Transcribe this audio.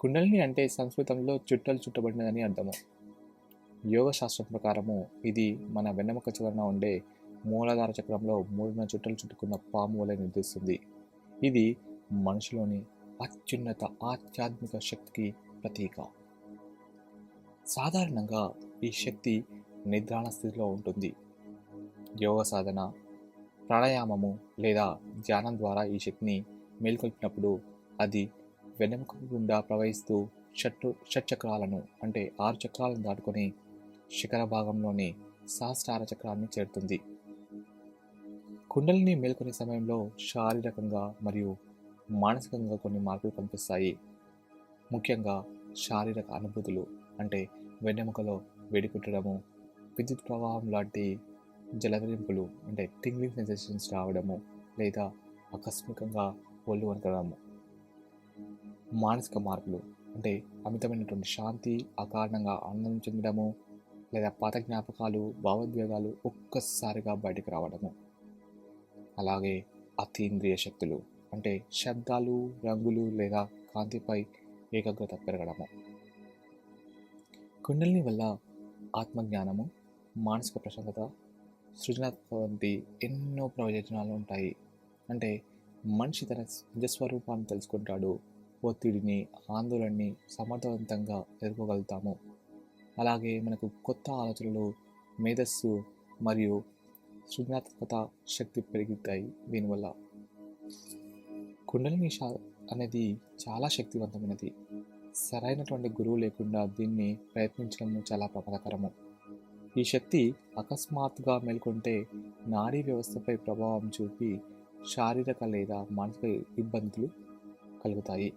కుండలిని అంటే సంస్కృతంలో చుట్టలు చుట్టబడినదని అర్థము. యోగ శాస్త్రం ప్రకారము ఇది మన వెన్నెముక చివరన ఉండే మూలాధార చక్రంలో మూడున్న చుట్టలు చుట్టుకున్న పాము వలె నిర్దిస్తుంది. ఇది మనిషిలోని అత్యున్నత ఆధ్యాత్మిక శక్తికి ప్రతీక. సాధారణంగా ఈ శక్తి నిద్రాణ స్థితిలో ఉంటుంది. యోగ సాధన, ప్రాణాయామము లేదా ధ్యానం ద్వారా ఈ శక్తిని మేల్కొల్పినప్పుడు అది వెన్నెముక గుండా ప్రవహిస్తూ షట్చక్రాలను అంటే 6 చక్రాలను దాటుకొని శిఖర భాగంలోని సహస్రార చక్రాన్ని చేరుతుంది. కుండలిని మేల్కొనే సమయంలో శారీరకంగా మరియు మానసికంగా కొన్ని మార్పులు కనిపిస్తాయి. ముఖ్యంగా శారీరక అనుభూతులు అంటే వెన్నెముకలో వేడి పుట్టడము, విద్యుత్ ప్రవాహం లాంటి జలధరింపులు అంటే టింగ్లింగ్ సెన్సేషన్స్ రావడము లేదా ఆకస్మికంగా ఒళ్ళు వణకడము. మానసిక మార్పులు అంటే అమితమైనటువంటి శాంతి, అకారణంగా ఆనందం చెందడము లేదా పాత జ్ఞాపకాలు, భావోద్వేగాలు ఒక్కసారిగా బయటకు రావడము. అలాగే అతీంద్రియ శక్తులు అంటే శబ్దాలు, రంగులు లేదా కాంతిపై ఏకాగ్రత పెరగడము. కుండలిని వల్ల ఆత్మజ్ఞానము, మానసిక ప్రశాంతత, సృజనాత్మక వంటి ఎన్నో ప్రయోజనాలు ఉంటాయి. అంటే మనిషి తన నిజస్వరూపాన్ని తెలుసుకుంటాడు, ఒత్తిడిని, ఆందోళనని సమర్థవంతంగా ఎదుర్కోగలుగుతాము. అలాగే మనకు కొత్త ఆలోచనలు, మేధస్సు మరియు సృజనాత్మకత శక్తి పెరుగుతాయి. దీనివల్ల కుండలిని అనేది చాలా శక్తివంతమైనది. సరైనటువంటి గురువు లేకుండా దీన్ని ప్రయత్నించడం చాలా ప్రమాదకరము. ఈ శక్తి అకస్మాత్తుగా మేల్కొంటే నాడీ వ్యవస్థపై ప్రభావం చూపి శారీరక లేదా మానసిక ఇబ్బందులు కలుగుతాయి.